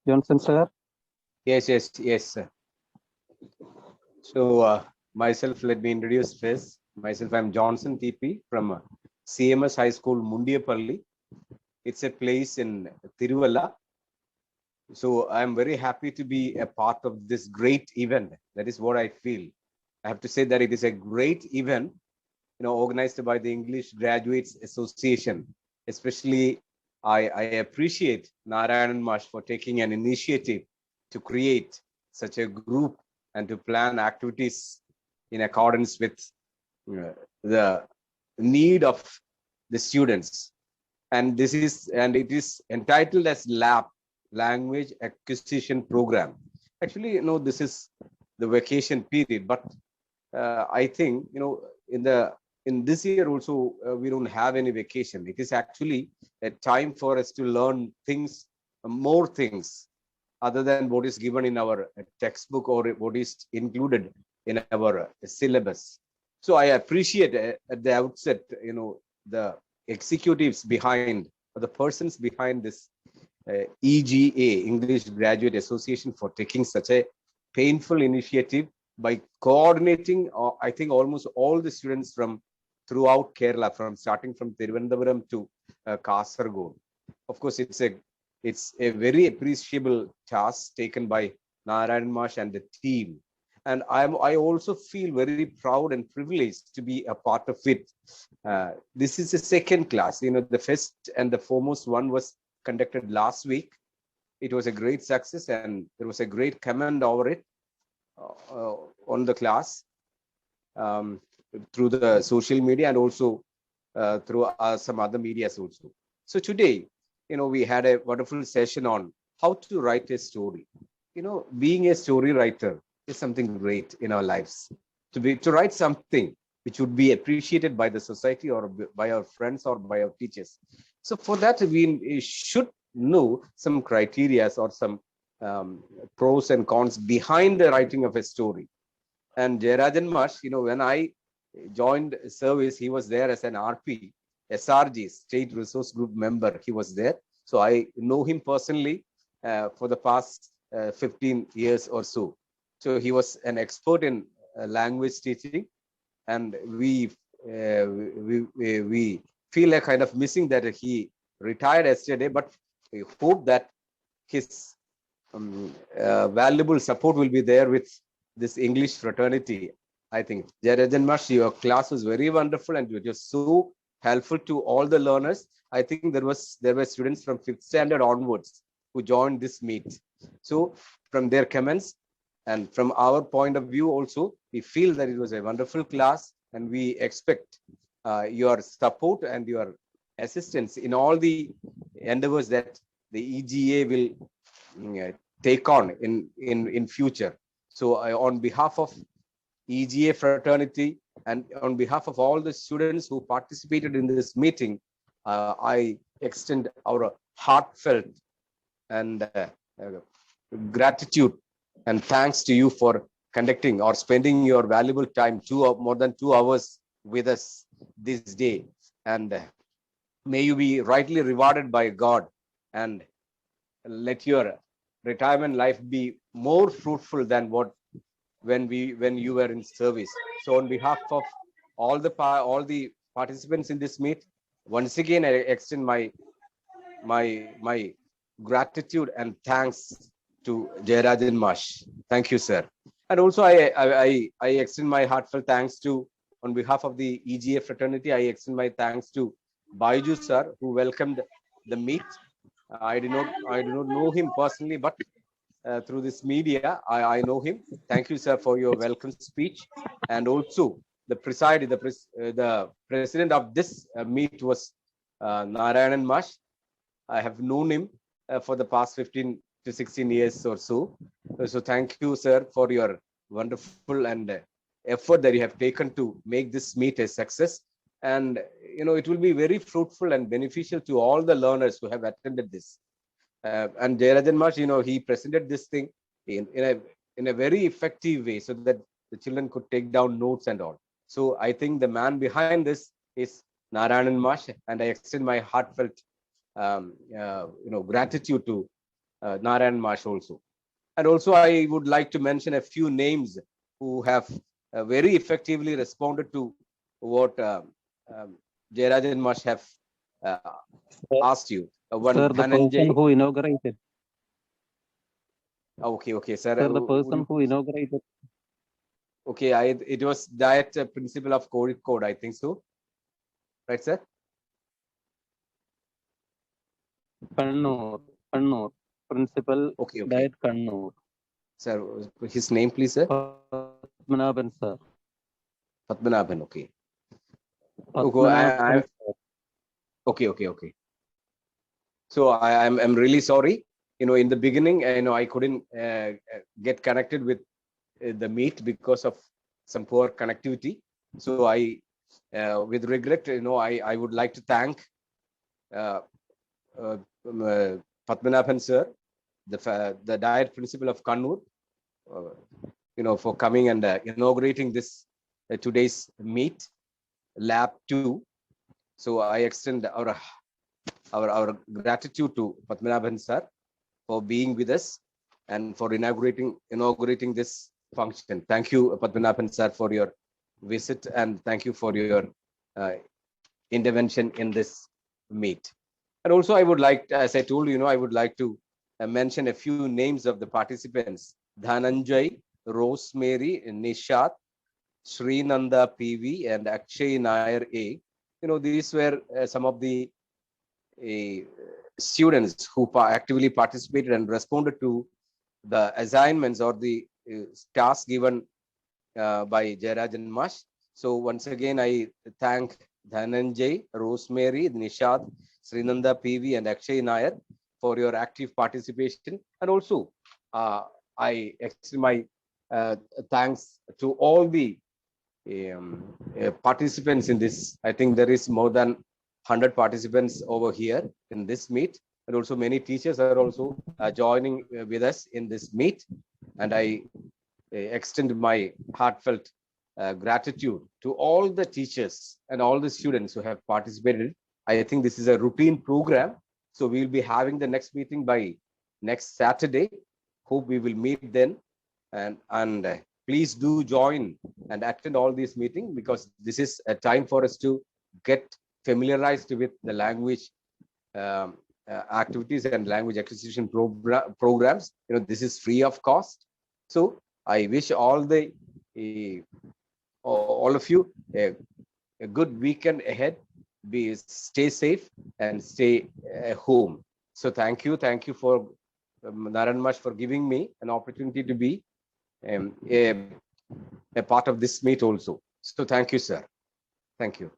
Johnson, sir. Yes, sir. So, myself, let me introduce first. Myself, I'm Johnson TP from CMS High School, Mundiapalli. It's a place in Tiruvalla. So, I'm very happy to be a part of this great event. That is what I feel. I have to say that it is a great event, organized by the English Graduates Association. Especially, I appreciate Narayanan Mash for taking an initiative to create such a group and to plan activities in accordance with the need of the students. And it is entitled as LAP, Language Acquisition Program. Actually, this is the vacation period, but I think in this year also we don't have any vacation. It is actually a time for us to learn things, more things other than what is given in our textbook or what is included in our syllabus. So I appreciate at the outset, the executives behind, or the persons behind this EGA, English Graduate Association, for taking such a painful initiative by coordinating, I think, almost all the students from throughout Kerala, from starting from Thiruvananthapuram to Kasaragod. Of course, it's a very appreciable task taken by Narayan Mash and the team. And I also feel very proud and privileged to be a part of it. This is the second class. The first and the foremost one was conducted last week. It was a great success, and there was a great comment over it on the class through the social media and also through some other medias also. So today, we had a wonderful session on how to write a story. Being a story writer is something great in our lives. To write something which would be appreciated by the society or by our friends or by our teachers. So for that, we should know some criteria or some pros and cons behind the writing of a story. And Jayarajan Mash, when I joined service, he was there as an RP, SRG, State Resource Group member. He was there. So I know him personally for the past 15 years or so. So he was an expert in language teaching, and we feel a kind of missing that he retired yesterday, but we hope that his valuable support will be there with this English fraternity. I think, Jayarajan Mash, your class was very wonderful and it was so helpful to all the learners. I think there were students from 5th standard onwards who joined this meet. So from their comments and from our point of view also, we feel that it was a wonderful class, and we expect your support and your assistance in all the endeavors that the EGA will take on in future. So on behalf of EGA fraternity and on behalf of all the students who participated in this meeting, I extend our heartfelt and gratitude and thanks to you for conducting or spending your valuable time, more than 2 hours with us this day. And may you be rightly rewarded by God, and let your retirement life be more fruitful than when you were in service. So on behalf of all the participants in this meet, once again I extend my gratitude and thanks to Jayarajan Mash. Thank you, sir. And also I extend my heartfelt thanks to, on behalf of the EGA fraternity, I extend my thanks to Baiju sir, who welcomed the meet. I do not know him personally, but through this media, I know him. Thank you, sir, for your welcome speech. And also, the president of this meet was Narayanan Mash. I have known him for the past 15 to 16 years or so. So thank you, sir, for your wonderful and effort that you have taken to make this meet a success. And, it will be very fruitful and beneficial to all the learners who have attended this. And Jayarajan Mash, he presented this thing in a very effective way so that the children could take down notes and all. So I think the man behind this is Narayanan Mash, and I extend my heartfelt gratitude to Narayan Mash also. And also, I would like to mention a few names who have very effectively responded to what Jayarajan Mash have uh, asked you. One Sir, the person Dhananjay. who inaugurated. Okay, okay, sir. Sir, the Would person you, who inaugurated. okay, it was Diet Principal of Code, I think so. Right, sir? Kannur. Kannur. Principal, Okay, okay. Diet Kannur. Sir, his name, please, sir. Padmanabhan, sir. Padmanabhan, okay. Padmanabhan, sir. Okay, okay, okay. So I'm really sorry. In the beginning, I couldn't get connected with the meet because of some poor connectivity. So with regret, I would like to thank uh, Padmanabhan sir, the Diet Principal of Kannur, for coming and inaugurating this today's meet, Lab 2. So I extend our gratitude to Padmanabhan sir for being with us and for inaugurating this function. Thank you, Padmanabhan sir, for your visit, and thank you for your uh, intervention in this meet. And also, I would like, as I told you, I would like to mention a few names of the participants: Dhananjay, Rosemary, Nishat, Srinanda PV, and Akshay Nair A. These were some of the students who actively participated and responded to the assignments or the tasks given by Jayarajan Mash. So once again, I thank Dhananjay, Rosemary, Nishad, Srinanda PV, and Akshay Nair for your active participation. And also, I extend my thanks to all the participants in this. I think there is more than 100 participants over here in this meet, and also many teachers are also joining with us in this meet. And I extend my heartfelt gratitude to all the teachers and all the students who have participated. I think this is a routine program, so we will be having the next meeting by next Saturday. Hope we will meet then, and please do join and attend all these meetings, because this is a time for us to get familiarized with the language activities and language acquisition programs. This is free of cost. So I wish all of you a good weekend ahead. Stay safe and stay home. So thank you for Narayan Mash for giving me an opportunity to be a part of this meet also. So thank you, sir. Thank you.